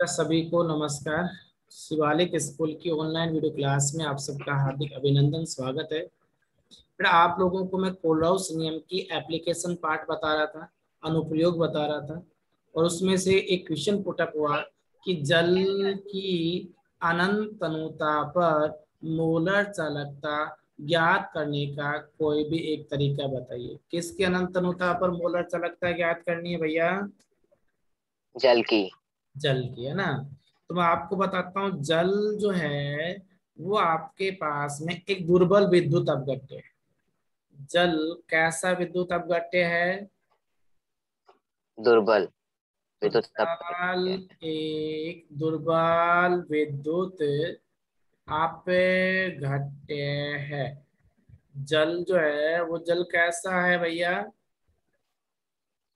सभी को नमस्कार। शिवालिक स्कूल की ऑनलाइन वीडियो क्लास में आप सबका हार्दिक अभिनंदन, स्वागत है। बेटा आप लोगों को मैं कोलराउस नियम की एप्लीकेशन पार्ट बता रहा था, अनुप्रयोग बता रहा था, और उसमें से एक क्वेश्चन पुटअप हुआ कि जल की अनंत तनुता पर मोलर चालकता ज्ञात करने का कोई भी एक तरीका बताइए। किसकी अनंत तनुता पर मोलर चालकता ज्ञात करनी है भैया? जल की। जल की, है ना। तो मैं आपको बताता हूँ, जल जो है वो आपके पास में एक दुर्बल विद्युत अपघट्य है। जल कैसा विद्युत अपघट्य है? दुर्बल तो विद्युत जल अपघट्य। एक दुर्बल विद्युत अपघट्य है। जल जो है वो जल कैसा है भैया?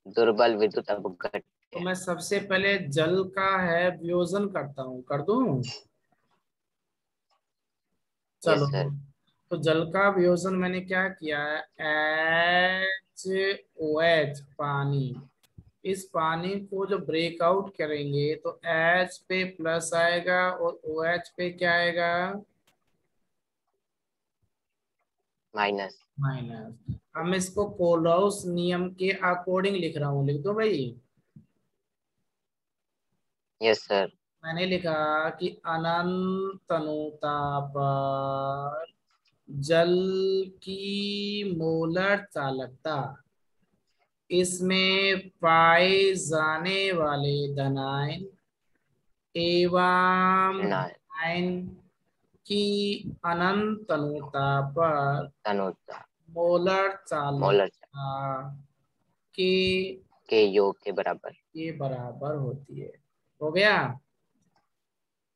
दुर्बल विद्युत तो अपघट्य। मैं सबसे पहले जल का है वियोजन करता हूँ, कर दूं? चलो। Yes sir. तो जल का वियोजन मैंने क्या किया है, HOH पानी। इस पानी को जो ब्रेकआउट करेंगे तो H पे प्लस आएगा और OH पे क्या आएगा? माइनस। माइनस। हम इसको कोलराउस नियम के अकॉर्डिंग लिख रहा हूँ, लिख दो भाई। Yes sir. मैंने लिखा कि अनंत अनुता पर जल की मोलर चालकता, इसमें पाए जाने वाले धनायन एवं ऋणायन ऋणायन की अनंत अनुता पर तनुता मोलर मोलर चालकता के के योग के बराबर। बराबर होती है। हो गया?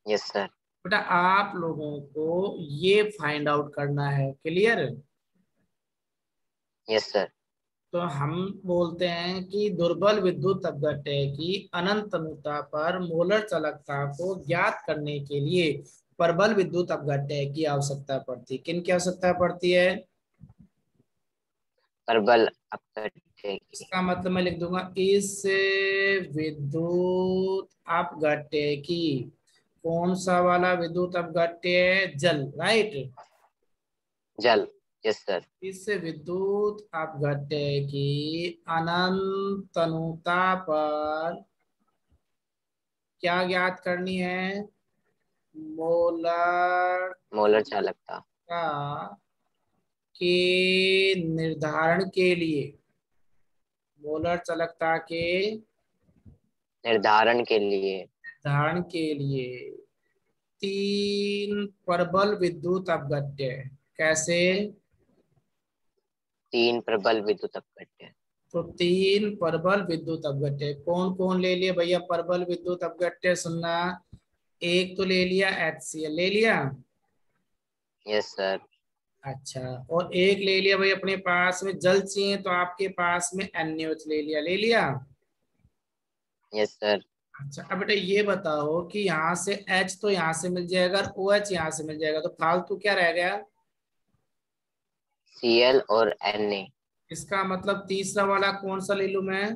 Yes sir. बेटा आप लोगों को ये फाइंड आउट करना है, क्लियर? Yes sir. तो हम बोलते हैं कि दुर्बल विद्युत अपघट्य की अनंत अनुता पर मोलर चालकता को ज्ञात करने के लिए प्रबल विद्युत अपघट्य की आवश्यकता पड़ती है। किन की आवश्यकता पड़ती है? प्रबल अपघट्य की। इसका मतलब मैं लिख दूंगा, इस विद्युत अपघट्य की, कौन सा वाला विद्युत अपघट्य है? जल, राइट। जल। Yes sir. इस विद्युत अपघट्य की अनंत अनुता पर क्या ज्ञात करनी है? मोलर मोलर चालकता का के निर्धारण के लिए, मोलर चालकता के निर्धारण के लिए। निर्धारण के लिए तीन प्रबल विद्युत अपघट्य। कैसे? तीन प्रबल विद्युत अपघट्य। तो तीन प्रबल विद्युत अपघट्य कौन कौन ले लिए भैया? प्रबल विद्युत अपघट्य सुनना, एक तो ले लिया HCl, ले लिया। Yes sir. अच्छा, और एक ले लिया भाई, अपने पास में जल चाहिए तो आपके पास में NaOH ले लिया, ले लिया। Yes sir. अच्छा, अब बेटा ये बताओ कि यहाँ से H तो यहाँ से मिल जाएगा और OH यहाँ से मिल जाएगा, तो फालतू क्या रह गया? Cl और Na। इसका मतलब तीसरा वाला कौन सा ले लूं मैं?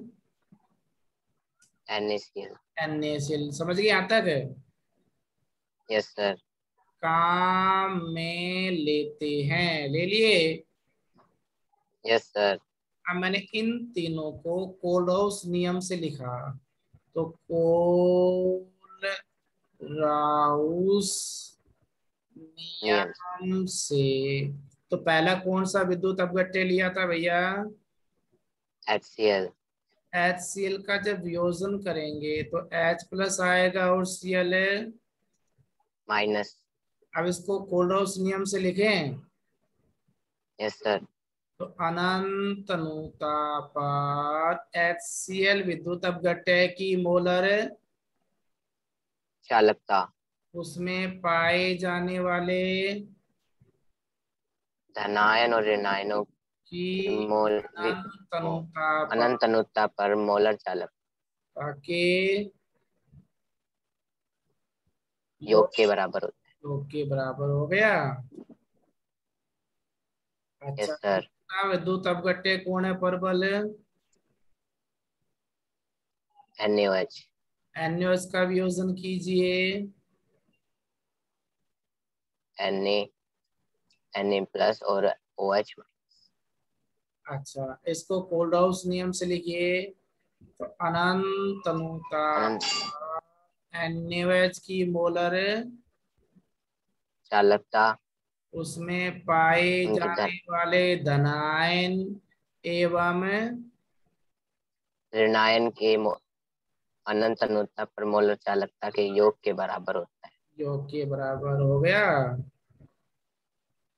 NaCl। NaCl। समझ गए यहाँ तक? Yes sir. काम में लेते हैं, ले लिए। Yes sir. अब मैंने इन तीनों को कोल्डहाउस नियम से लिखा, तो कोलराउस नियम। नियम से, तो पहला कौन सा विद्युत अपघट्य लिया था भैया? HCl। HCl का जब वियोजन करेंगे तो H प्लस आएगा और Cl है। माइनस। अब इसको कोल्डहाउस नियम से लिखें, यस सर। तो अनंत अनुता पर HCl विद्युत अपघट्य की मोलर, चालकता उसमें पाए जाने वाले धनायन और ऋणायनों की के मोल अनंत अनुता पर अनंत अनुता पर मोलर चालक के योग योग के बराबर होता योग के बराबर हो गया। है। अच्छा, यस सर। दूसरा विद्युत अपघट्य कौन है प्रबल? NaOH। NaOH का वियोजन कीजिए। Na और OH। अच्छा, इसको कोल्डहाउस नियम से लिखिए। तो अनंत अनंत अनुताप NaOH की मोलर चालकता उसमें पाए उनके जाने वाले धनायन एवं ऋणायन के अनंत अनुता पर मोलर चालकता के योग के बराबर होता है। योग के बराबर हो गया।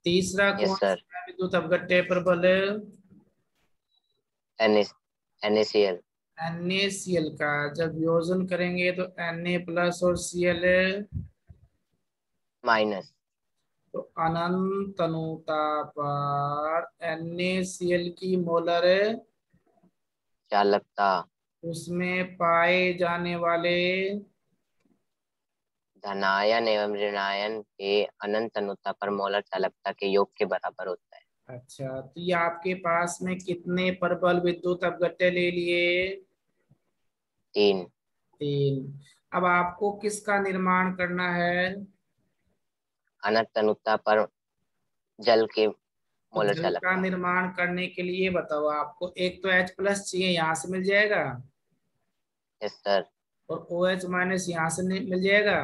तीसरा कौन यस सर। सा है विद्युत अपघट्य प्रबल? NaCl NaCl का जब योजन करेंगे तो Na प्लस और Cl माइनस तो अनंत अनुता पर NaCl की मोलर चालकता उसमें पाए जाने वाले धनायन एवं ऋणायन के अनंत अनुता पर मोलर चालकता के योग के बराबर होता है। अच्छा, तो ये आपके पास में कितने प्रबल विद्युत अपघट्य ले लिए? 3 तीन। अब आपको किसका निर्माण करना है? अनंत अनुता पर जल के तो मोलर जल का चालकता। निर्माण करने के लिए बताओ, आपको एक तो H प्लस चाहिए, यहाँ से मिल जाएगा। Yes sir. और OH माइनस यहाँ से मिल जाएगा।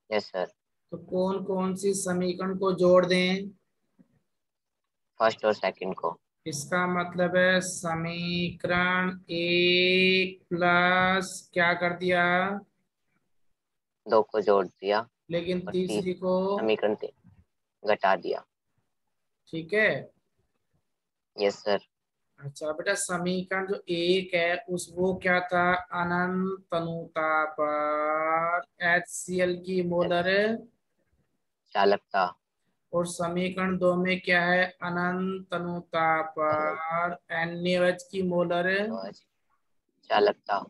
Yes sir. तो कौन कौन सी समीकरण को जोड़ दें? फर्स्ट और सेकंड को। इसका मतलब है समीकरण एक प्लस क्या कर दिया, 2 को जोड़ दिया लेकिन और तीसरी को। समीकरण घटा दिया। ठीक है। Yes sir. अच्छा बेटा, समीकरण जो एक है उस वो क्या था? अनंत अनुता पर HCl की मोलर चालकता और समीकरण दो में क्या है? अनंत अनुता अनंत पर NaOH की मोलर। चालकता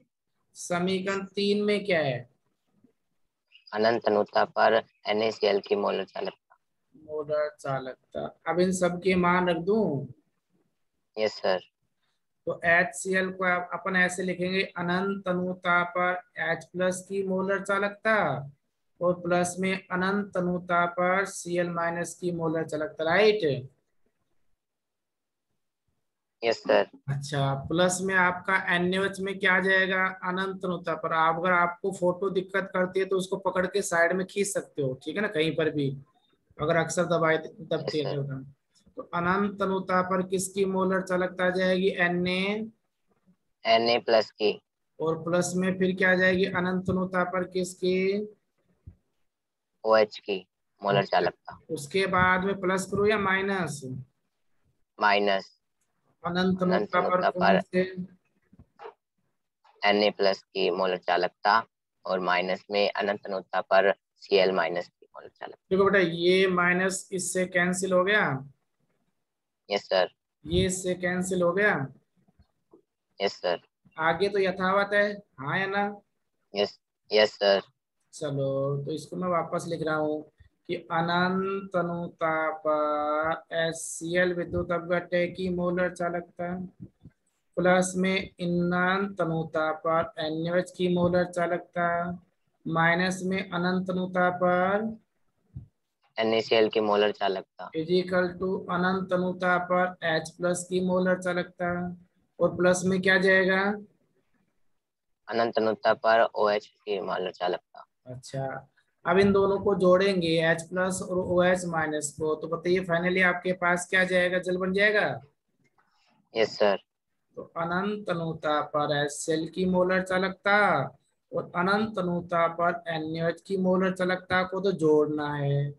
समीकरण तीन में क्या है? अनंत अनुता पर NaCl की मोलर चालकता। मोलर चालकता। अब इन सब के मान रख दूं। Yes sir. तो HCl को अपन ऐसे लिखेंगे, अनंत अनुता पर H प्लस की मोलर चालकता और प्लस में अनंत अनुता पर Cl माइनस की मोलर चालकता, राइट। Yes sir. अच्छा, प्लस में आपका NaOH में क्या आ जाएगा? अनंत अनुता पर। आप अगर आपको फोटो दिक्कत करती है तो उसको पकड़ के साइड में खींच सकते हो, ठीक है ना, कहीं पर भी अगर अक्सर दबाए यस दबती है सर। तो अनंत अनुता पर किसकी मोलर चालकता आ जाएगी? Na। Na+ की और प्लस में फिर क्या आ जाएगी? अनंत अनुता पर किसकी? OH की मोलर अच्छा, चालकता। उसके बाद में प्लस करो या माइनस? माइनस अनंत अनंत अनुता पर अनुता कौन पर से? Na+ की मोलर चालकता और माइनस में अनंत अनुता पर Cl- की मोलर चालकता। देखो बेटा, ये माइनस इससे कैंसिल हो गया, यस सर। ये इससे कैंसिल हो गया। Yes sir. आगे तो यथावत है, हाँ या ना? यस। Yes sir. चलो, तो इसको मैं वापस लिख रहा हूँ कि अनंत अनुता पर HCl विद्युत अपघट्य की मोलर चालकता प्लस में अनंत अनुता पर NaOH की मोलर चालकता माइनस में अनंत अनुता पर NaCl की मोलर चालकता इजिकल टू अनंत अनुता पर H प्लस की मोलर चालकता और प्लस में क्या जाएगा? अनंत अनुता पर OH की मोलर चालकता। अच्छा, अब इन दोनों को जोड़ेंगे, H प्लस और OH माइनस को, तो बताइए फाइनली आपके पास क्या जाएगा? जल बन जाएगा। Yes sir. तो अनंत अनुता पर HCl की मोलर चालकता और अनंत अनुता पर NaOH की मोलर चालकता को तो जोड़ना है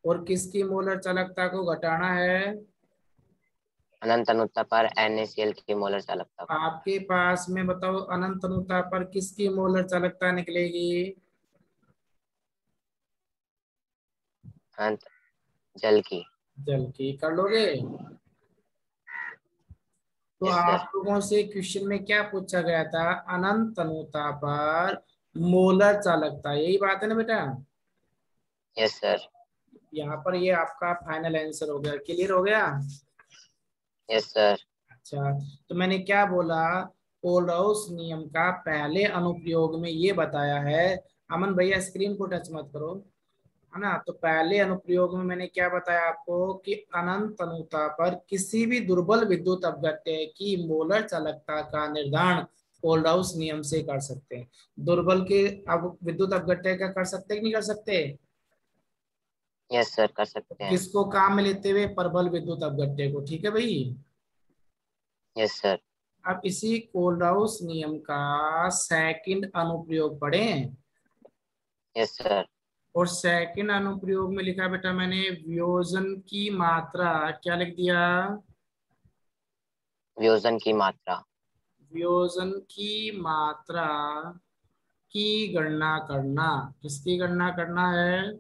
और किसकी मोलर चालकता को घटाना है? अनंत अनुता पर NaCl की मोलर चालकता को। आपके पास में बताओ, अनंत अनुता पर किसकी मोलर चालकता निकलेगी? अनंत जल की। जल की। कर लोगे? तो यस सर। आप लोगों से क्वेश्चन में क्या पूछा गया था? अनंत अनुता पर मोलर चालकता, यही बात है ना बेटा? Yes sir. यहाँ पर ये आपका फाइनल आंसर हो गया, क्लियर हो गया? Yes sir. अच्छा, तो मैंने क्या बोला? कोलराउस नियम का पहले अनुप्रयोग में ये बताया है। अमन भैया स्क्रीन को टच मत करो, है ना। तो पहले अनुप्रयोग में मैंने क्या बताया आपको कि अनंत अनुता पर किसी भी दुर्बल विद्युत अपघट्य की मोलर चालकता का निर्धारण कोलराउस नियम से कर सकते हैं। दुर्बल के अब विद्युत अपघट्य का कर सकते कि नहीं कर सकते? यस सर, कर सकते हैं। किसको काम में लेते हुए? प्रबल विद्युत अपघट्य को। ठीक है भाई। Yes sir. अब इसी कोलराउस नियम का सेकंड अनुप्रयोग पढ़ें। Yes sir. और सेकंड अनुप्रयोग में लिखा बेटा मैंने वियोजन की मात्रा, क्या लिख दिया? वियोजन की मात्रा। वियोजन की मात्रा की गणना करना। किसकी गणना करना है?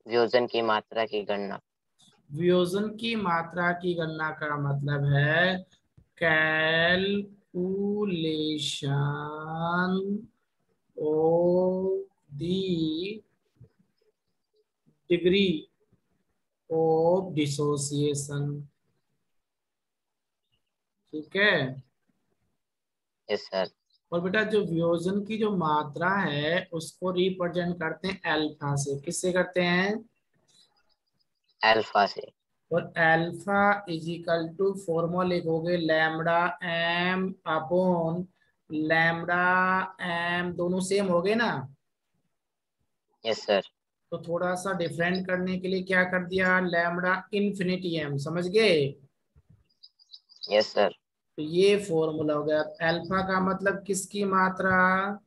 वियोजन की मात्रा की गणना। वियोजन की मात्रा की गणना का मतलब है calculation of the degree of dissociation. ठीक है। Yes sir. और बेटा जो वियोजन की जो मात्रा है उसको रिप्रेजेंट करते हैं अल्फा से। किससे करते हैं? अल्फा से। और alpha is equal to formula लिखोगे lambda M upon lambda M, दोनों सेम हो गए ना। Yes sir. तो थोड़ा सा डिफरेंट करने के लिए क्या कर दिया, लैम्डा इन्फिनिटी एम, समझ गए? Yes sir. तो ये फॉर्मूला हो गया। अल्फा का मतलब किसकी मात्रा?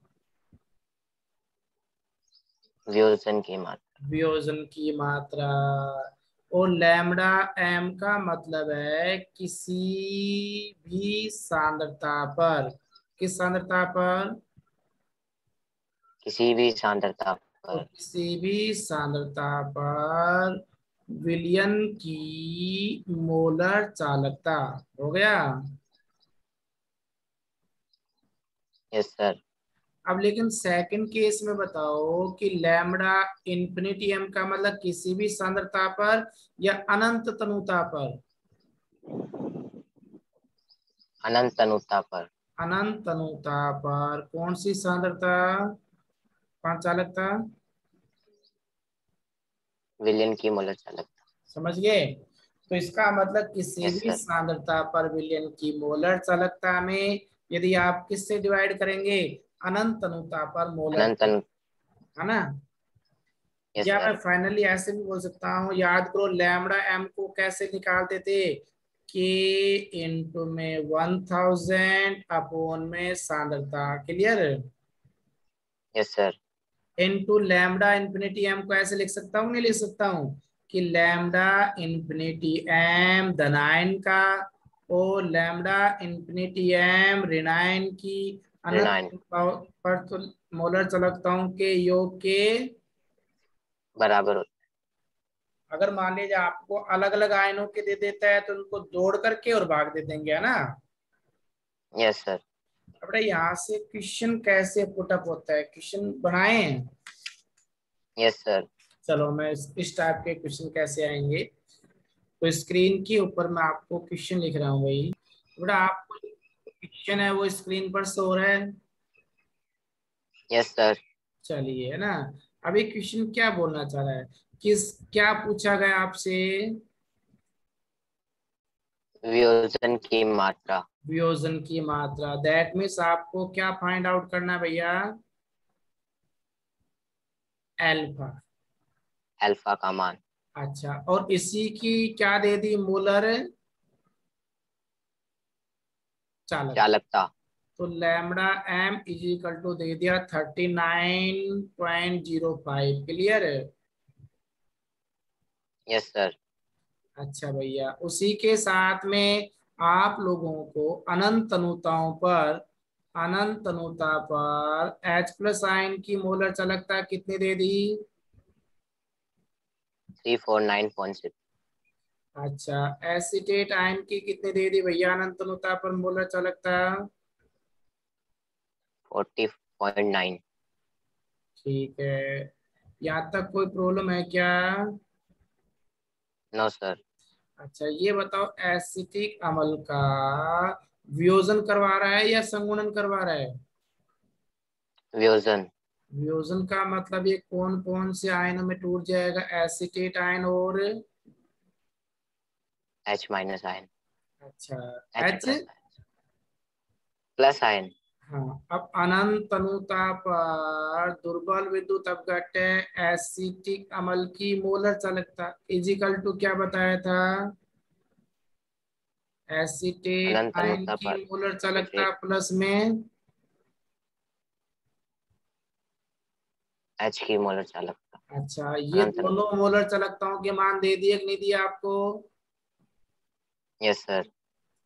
वियोजन की मात्रा। वियोजन की मात्रा। और लैम्डा एम का मतलब है किसी भी सांद्रता पर। किस सांद्रता पर? किसी भी सांद्रता तो पर। किसी भी सांद्रता पर विलयन की मोलर चालकता। हो गया। Yes sir. अब लेकिन सेकंड केस में बताओ कि लैम्डा इन्फिनिटी एम का मतलब किसी भी सांद्रता पर या अनंत तनुता पर? अनंत अनुता पर। अनंत अनुता पर कौन सी सांद्रता, कौन चालकता? विलयन की मोलर चालकता। समझ गए? तो इसका मतलब किसी यस भी सर। सांद्रता पर विलयन की मोलर चालकता में यदि आप किससे डिवाइड करेंगे, अनंत अनुता पर मोलर अनंत चालकता, अनु। है ना। यस या मैं सर। फाइनली ऐसे भी बोल सकता हूँ, याद करो लैम्डा एम को कैसे निकालते थे, के इंटू में 1000 अपोन में सांद्रता। Clear? Yes sir. Into lambda infinity M को ऐसे लिख सकता हूँ, नहीं लिख सकता हूँ कि लैम्डा इन्फिनिटी एम धनायन का और लैम्डा इन्फिनिटी एम ऋणायन की ऋणायन। अनंत पर तो मोलर चालकताओं के योग के बराबर होता अगर मान लीजिए आपको अलग अलग आयनों के दे देता है तो उनको जोड़ करके और भाग दे देंगे, है ना। है। Yes sir. अब बेटा यहाँ से क्वेश्चन कैसे पुटअप होता है, क्वेश्चन बनाए? Yes sir. चलो मैं इस टाइप के क्वेश्चन कैसे आएंगे। तो स्क्रीन के ऊपर मैं आपको क्वेश्चन लिख रहा हूँ भाई। बेटा आपको क्वेश्चन है वो स्क्रीन पर शो हो रहा है। Yes sir. चलिए, है ना। अभी क्वेश्चन क्या बोलना चाह रहा है, किस क्या पूछा गया आपसे? वियोजन की मात्रा। वियोजन की मात्रा। दैट मीन्स आपको क्या फाइंड आउट करना है भैया? एल्फा। अल्फा का मान। अच्छा, और इसी की क्या दे दी, मोलर चालक। चालकता। तो lambda M is equal to दे दिया 39.05। क्लियर है? Yes sir. अच्छा भैया, उसी के साथ में आप लोगों को अनंत अनुताओं पर, अनंत अनुता पर H प्लस आयन की मोलर चालकता कितनी दे दी? 349.6। अच्छा, एसीटेट आयन की कितनी दे दी भैया अनंत अनुता पर मोलर चालकता? 40.9। ठीक है। यहाँ तक कोई प्रॉब्लम है क्या? No sir. अच्छा ये बताओ एसिटिक अम्ल का वियोजन करवा रहा है या संगुणन करवा रहा है? वियोजन। वियोजन का मतलब ये कौन कौन से आयनों में टूट जाएगा? एसीटेट आयन और H माइनस आयन। अच्छा H H. Plus ion. Plus ion. हाँ, अब अनंत अनुता पर दुर्बल विद्युत अपघट्य एसिटिक अम्ल की मोलर चालकता इजिकल टू क्या बताया था? एसीटेट अनंत आयन अनुता की पर मोलर चालकता एसिटेट प्लस में H की मोलर चालकता। अच्छा, ये अनंत अनुता। दोनों मोलर चालकताओं के मान दे दिए कि नहीं दिया आपको? Yes sir.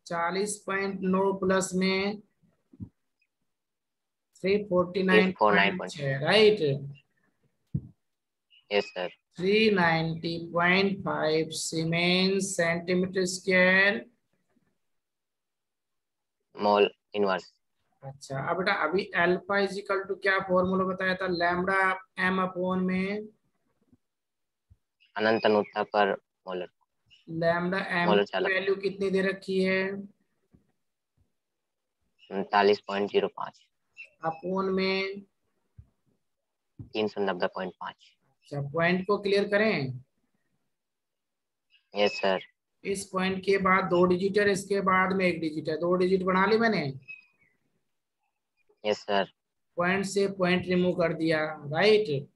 40.9 प्लस में three forty three nine four nine point point छः right. Yes sir. 390.5 siemens centimetre square. Mole inverse. अच्छा, अब बेटा अभी अल्फा इजिकल टू क्या फॉर्मूला बताया था? लैम्डा एम अपॉन में अनंत अनुता पर मोलर। लैम्डा एम मोलर की चालकता वैल्यू कितनी दे रखी है? 39.05। अपॉन में 390.5। अच्छा, पॉइंट को क्लियर करें। Yes sir. इस पॉइंट के बाद दो डिजिट है, इसके बाद में एक डिजिट है, दो डिजिट बना ली मैंने। Yes sir. पॉइंट से पॉइंट रिमूव कर दिया राइट।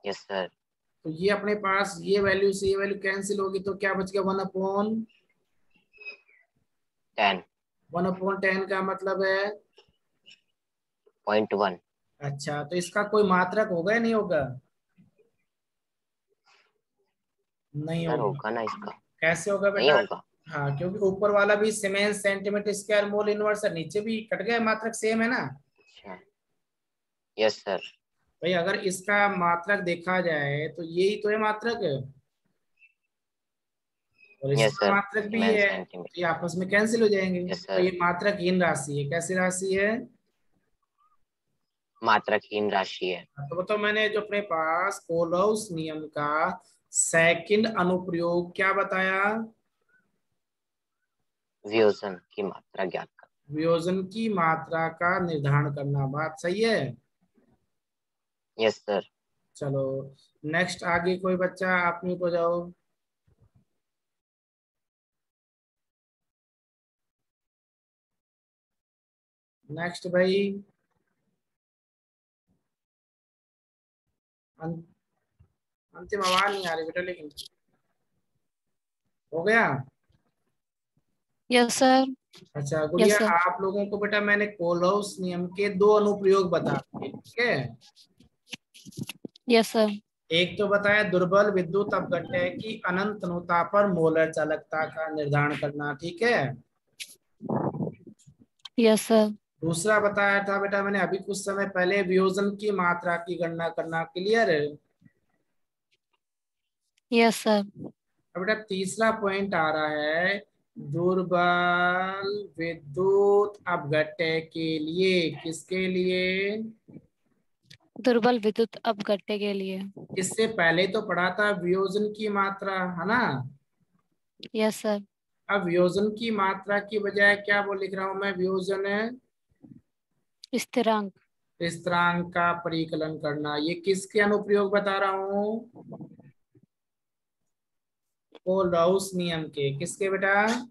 Yes sir. तो ये अपने पास ये वैल्यू से ये वैल्यू कैंसिल होगी तो क्या बच गया? 1/10। 10. 1/10 का मतलब है 0.1। अच्छा, तो इसका कोई मात्रक होगा या नहीं होगा? नहीं सर होगा। होगा ना इसका। कैसे होगा नहीं बेटा? होगा। हाँ, क्योंकि ऊपर वाला भी siemens centimetre square mole inverse है, नीचे भी कट गया, मात्रक सेम है ना। अच्छा। Yes sir. भाई अगर इसका मात्रक देखा जाए तो यही तो है मात्रक, और यस इसका सर। मात्रक भी सीमेंस है, सेंटीमीटर। तो ये आपस में कैंसिल हो जाएंगे। यस तो सर। ये मात्रकहीन राशि है। कैसी राशि है? मात्रकहीन राशि है। तो बताओ, मैंने जो अपने पास कोलौस नियम का सेकंड अनुप्रयोग क्या बताया? वियोजन की मात्रा ज्ञात कर। वियोजन की मात्रा का निर्धारण करना। बात सही है। Yes sir. चलो नेक्स्ट, आगे कोई बच्चा, आप म्यूट हो जाओ। नेक्स्ट भाई। अं- अंतिम आवाज नहीं आ रही बेटा, लेकिन हो गया। Yes sir. अच्छा यस गुड़िया, सर। आप लोगों को बेटा मैंने कोलौस नियम के दो अनुप्रयोग बता दिए, ठीक है। Yes sir. एक तो बताया दुर्बल विद्युत अपघट्य की अनंत अनुता पर मोलर चालकता का निर्धारण करना, ठीक है। Yes sir. दूसरा बताया था बेटा मैंने अभी कुछ समय पहले वियोजन की मात्रा की गणना करना। क्लियर है? Yes sir. अब बेटा तीसरा पॉइंट आ रहा है, दुर्बल विद्युत अपघट्य के लिए। किसके लिए? दुर्बल विद्युत अपघट्य के लिए। इससे पहले तो पढ़ा था वियोजन की मात्रा, है ना। Yes sir. अब वियोजन की मात्रा की बजाय क्या बोल लिख रहा हूं मैं? वियोजन स्थिरांक। स्थिरांक का परिकलन करना। ये किसके अनुप्रयोग बता रहा हूँ? कोलराउस नियम के। किसके बेटा?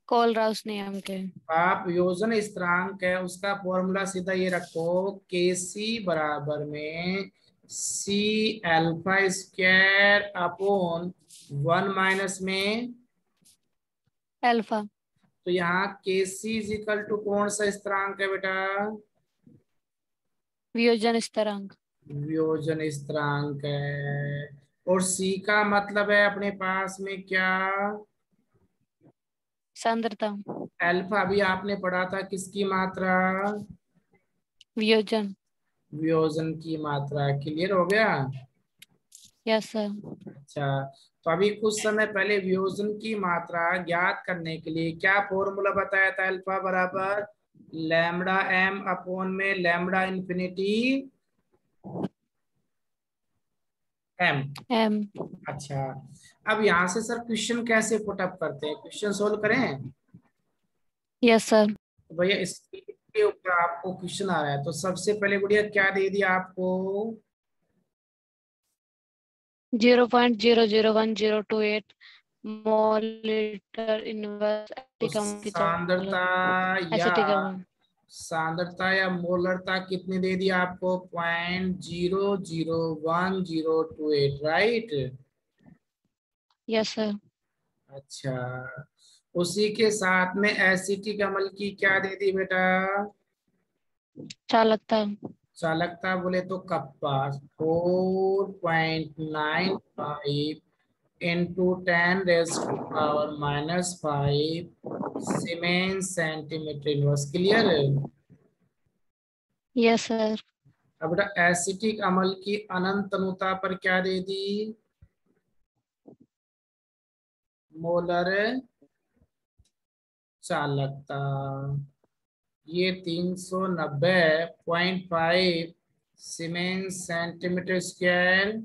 कोलराउस नियम के। आप वियोजन स्थिरांक है उसका फॉर्मूला सीधा ये रखो, के सी बराबर में सी एल्फा स्क्वायर अपॉन 1 में। अल्फा। तो यहाँ के सी इजिकल टू कौन सा स्थिरांक है बेटा? वियोजन स्थिरांक। वियोजन स्थिरांक है। और सी का मतलब है अपने पास में क्या? सांद्रता। अल्फा अभी आपने पढ़ा था किसकी मात्रा? वियोजन। वियोजन की मात्रा। क्लियर हो गया? Yes sir. अच्छा, तो अभी कुछ समय पहले वियोजन की मात्रा ज्ञात करने के लिए क्या फॉर्मूला बताया था? अल्फा बराबर लैम्डा एम अपॉन में लैम्डा इंफिनिटी एम। एम। अच्छा, अब यहाँ से सर क्वेश्चन कैसे पुटअप करते हैं? क्वेश्चन सोल्व करें। Yes sir. तो भैया इसके ऊपर आपको क्वेश्चन आ रहा है, तो सबसे पहले गुड़िया क्या दे दिया आपको? 0.00128 मोल लीटर इनवर्स तो एसिटिक की सांद्रता या एसिटिक अम्ल। सांद्रता या मोलरता कितनी दे दी आपको? 0.001028, राइट? Yes sir. अच्छा, उसी के साथ में एसिटिक अम्ल की क्या दे दी बेटा? चालकता। चालकता बोले तो kappa 4.95 into 10⁻⁻⁵ siemens centimetre inverse. Clear है? Yes sir. अब बेटा एसिटिक अम्ल की अनंत अनुता पर क्या दे दी? मोलर चालकता। ये 390.5 siemens centimetre square.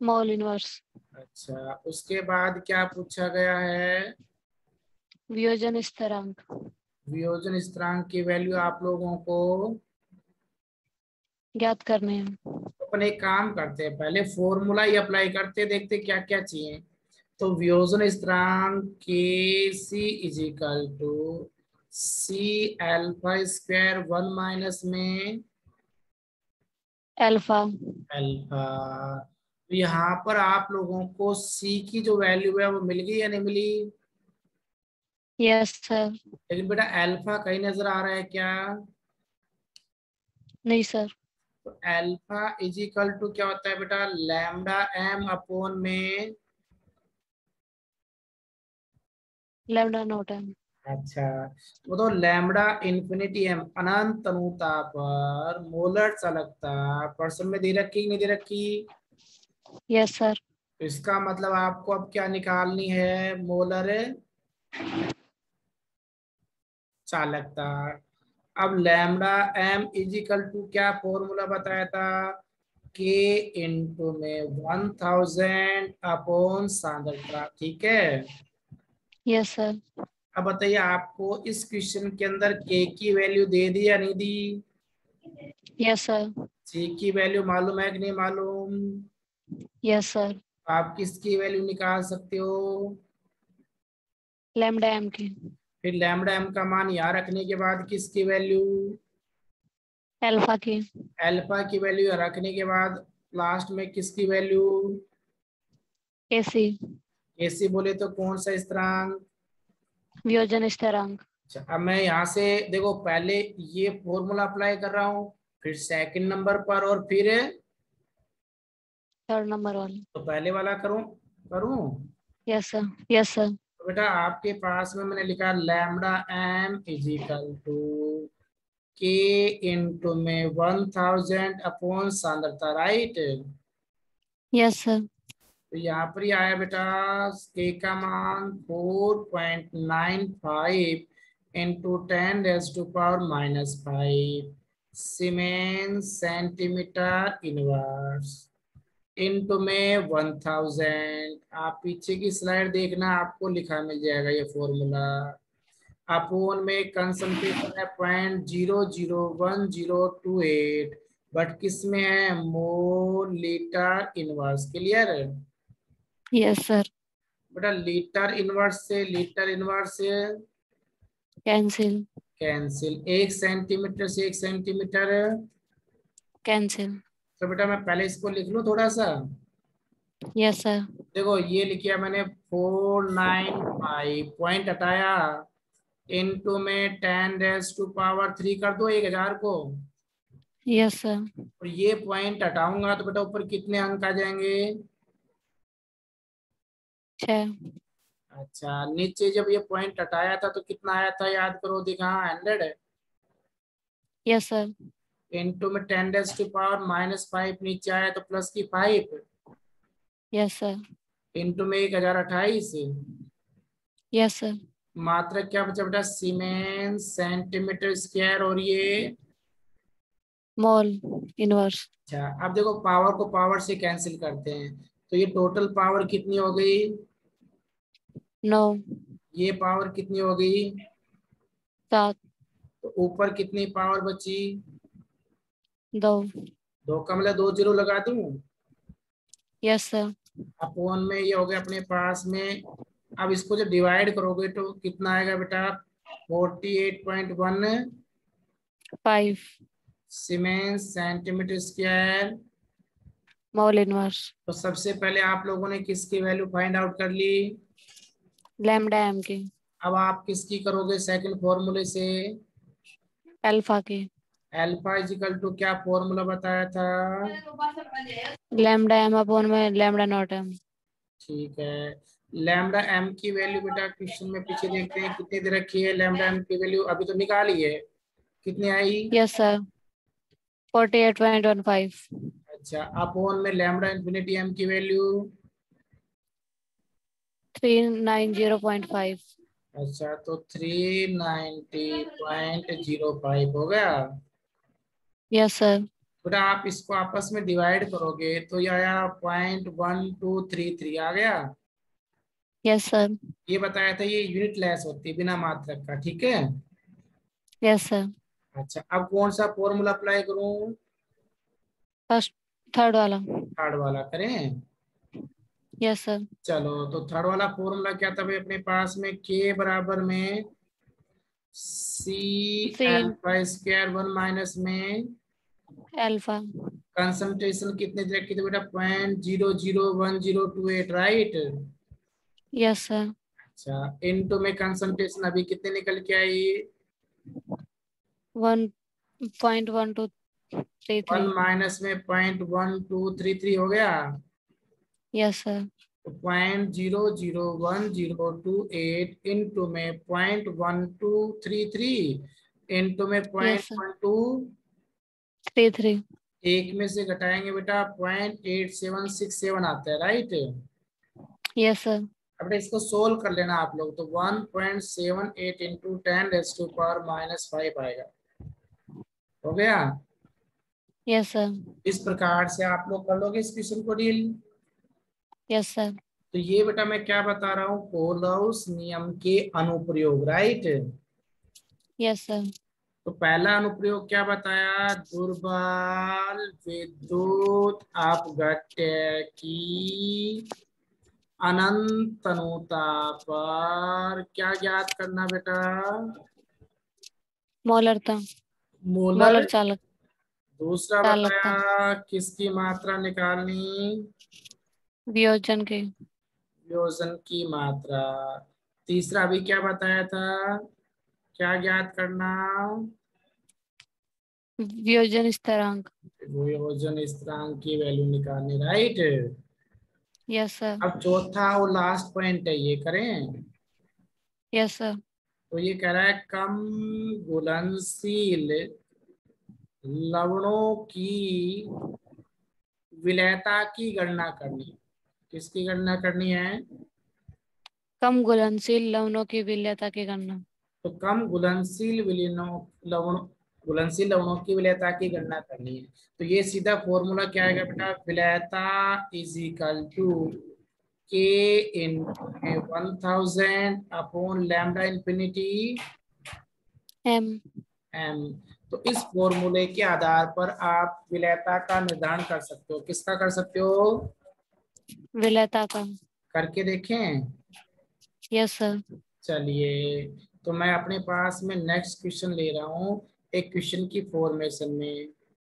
Mole inverse. अच्छा, उसके बाद क्या पूछा गया है? वियोजन स्थिरांक। वियोजन स्थिरांक की वैल्यू आप लोगों को ज्ञात करने हैं। अपन एक काम करते हैं, पहले फॉर्मूला ही अप्लाई करते हैं, देखते क्या क्या चाहिए। तो वियोजन स्थिरांक के C is equal to C alpha square 1 minus में अल्फा। अल्फा। तो यहाँ पर आप लोगों को सी की जो वैल्यू है वो मिल गई या नहीं मिली? Yes sir. लेकिन बेटा अल्फा कहीं नजर आ रहा है क्या? नहीं सर। तो अल्फा इज इक्वल टू क्या होता है बेटा? लैम्डा एम अपॉन में। लैम्डा नॉट है। अच्छा, वो तो लैम्डा इन्फिनिटी एम अनंत अनुता पर मोलर चालकता परसेंट में दे रखी कि नहीं दे रखी? Yes sir. तो इसका मतलब आपको अब क्या निकालनी है? मोलर चालकता। अब लैम्डा एम इजिकल टू क्या फॉर्मूला बताया था? के इंटू में 1000 अपॉन सांद्रता। ठीक है? Yes sir. अब बताइए, आपको इस क्वेश्चन के अंदर के की वैल्यू दे दी या नहीं दी? Yes sir. सी की वैल्यू मालूम है कि नहीं मालूम? Yes sir. आप किसकी वैल्यू निकाल सकते हो? लैम्डा एम की। फिर लैम्डा एम का मान यहाँ रखने के बाद किसकी वैल्यू? अल्फा की। अल्फा की वैल्यू रखने के बाद लास्ट में किसकी वैल्यू? एसी। एसी बोले तो कौन सा स्थिरांक? वियोजन स्थिरांक। अच्छा, अब मैं यहाँ से देखो पहले ये फॉर्मूला अप्लाई कर रहा हूँ, फिर सेकंड नंबर पर, और फिर थर्ड नंबर वाली। तो पहले वाला करूँ करूँ यस सर। Yes sir. तो बेटा आपके पास में मैंने लिखा lambda M is equal to K into में 1000 अपॉन सांद्रता, राइट? Yes sir. तो यहाँ पर ही आया बेटा के का मान 4.95 into 10⁻⁻⁵ siemens centimetre inverse into में 1000। आप पीछे की स्लाइड देखना, आपको लिखा मिल जाएगा ये फॉर्मूला। अपोन में कंसंट्रेशन है 0.001028, बट किस में है? Mole litre inverse. Clear? Yes sir. बेटा लीटर इनवर्स से लीटर इनवर्स से कैंसिल। कैंसिल, 1 सेंटीमीटर से 1 सेंटीमीटर। कैंसिल। तो बेटा मैं पहले इसको लिख लूं थोड़ा सा। Yes sir. देखो ये लिखिए मैंने 495, पॉइंट हटाया, इनटू में 10⁻³ कर दो 1000 को। Yes sir. और ये पॉइंट हटाऊंगा तो बेटा ऊपर कितने अंक आ जाएंगे? 6। अच्छा, नीचे जब ये पॉइंट हटाया था तो कितना आया था याद करो, दिखा 100। Yes sir. इनटू में 10⁻⁻⁵ नीचे आया तो प्लस की 5 यस सर। इनटू में 1028। Yes sir. मात्रा क्या बचा बेटा? सीमेंस सेंटीमीटर स्क्वायर, और ये मोल इनवर्स। अच्छा। अब देखो पावर को पावर से कैंसिल करते हैं, तो ये टोटल पावर कितनी हो गई? 9। ये पावर कितनी हो गई? 7, तो ऊपर कितनी पावर बची? 2। 2 का मतलब 2 जीरो लगा दूं। Yes sir. अपोन में ये हो गया अपने पास में। अब इसको जब डिवाइड करोगे तो कितना आएगा बेटा? 48.1 5 siemens centimetre square. Mole inverse. तो सबसे पहले आप लोगों ने किसकी वैल्यू फाइंड आउट कर ली? लैम्डा एम की। अब आप किसकी करोगे सेकंड फॉर्मूले से? अल्फा की। अल्फा इजिकल टू क्या फॉर्मूला बताया था? लैम्डा एम अपॉन में लैम्डा नॉट एम। ठीक है। लैम्डा एम की वैल्यू बेटा क्वेश्चन में पीछे देखते हैं कितनी दे रखी है। लैम्डा एम की वैल्यू अभी तो निकाली है, कितनी आई? Yes sir, 48.15। अच्छा, अपोन में लैम्डा इंफिनिटी एम की वैल्यू? 390.5। अच्छा, तो 390.05 हो गया। Yes sir. बेटा आप इसको आपस में डिवाइड करोगे तो ये आया 0.1233 आ गया। Yes sir. ये बताया था ये यूनिट लेस होती है बिना मात्रक का, ठीक है। Yes sir. अच्छा, अब कौन सा फॉर्मूला अप्लाई करूं? फर्स्ट, थर्ड वाला। थर्ड वाला करें? Yes sir. चलो, तो थर्ड वाला फॉर्मूला क्या था भाई अपने पास में? के बराबर में सी सी अल्फा स्क्वायर 1 माइनस में अल्फा। कंसंट्रेशन कितने दे रखी थी बेटा? 0.001028, राइट। Yes sir. अच्छा, इनटू में कंसंट्रेशन अभी कितने निकल के आई? 1 1.1233। माइनस में 0.1233 हो गया। Yes sir. तो 0.001028 इंटू में 0.1233 इंटू में यस सर। 0.12, 33। एक में से घटाएंगे बेटा 0.8767 आता है, राइट। Yes sir. अब इसको सोल्व कर लेना आप लोग, तो 1.78 इंटू 10⁻⁻5 आएगा। हो गया। Yes sir. इस प्रकार से आप लोग कर लोगे इस क्वेश्चन को डील। Yes sir. तो ये बेटा मैं क्या बता रहा हूँ? कोलॉस नियम के अनुप्रयोग, राइट। Yes sir. तो पहला अनुप्रयोग क्या बताया? दुर्बल विद्युत अपघट्य की अनंत अनुता पर क्या ज्ञात करना बेटा? मोलरता। मोलर। मोलर चालक दूसरा चालकता। बताया किसकी मात्रा निकालनी? वियोजन की। वियोजन की मात्रा। तीसरा अभी क्या बताया था? क्या ज्ञात करना? वियोजन स्थिरांक। वियोजन स्थिरांक की वैल्यू निकालनी, राइट। Yes sir. अब चौथा और लास्ट पॉइंट है, ये करें? Yes sir. तो ये कह रहा है कम घुलनशील लवणों की विलेयता की गणना करनी। किसकी गणना करनी है? कम घुलनशील लवणों की विलेयता की गणना। तो कम घुलनशील विलीनों लवण घुलनशील लवणों की विलेयता की गणना करनी है। तो ये सीधा फॉर्मूला क्या आएगा बेटा? विलेयता is equal to K in 1000 upon lambda infinity M. M. तो इस फॉर्मूले के आधार पर आप विलेयता का निर्धारण कर सकते हो। किसका कर सकते हो? विलेयता का। करके देखें। Yes sir. चलिए, तो मैं अपने पास में नेक्स्ट क्वेश्चन ले रहा हूँ एक क्वेश्चन की फॉर्मेशन में।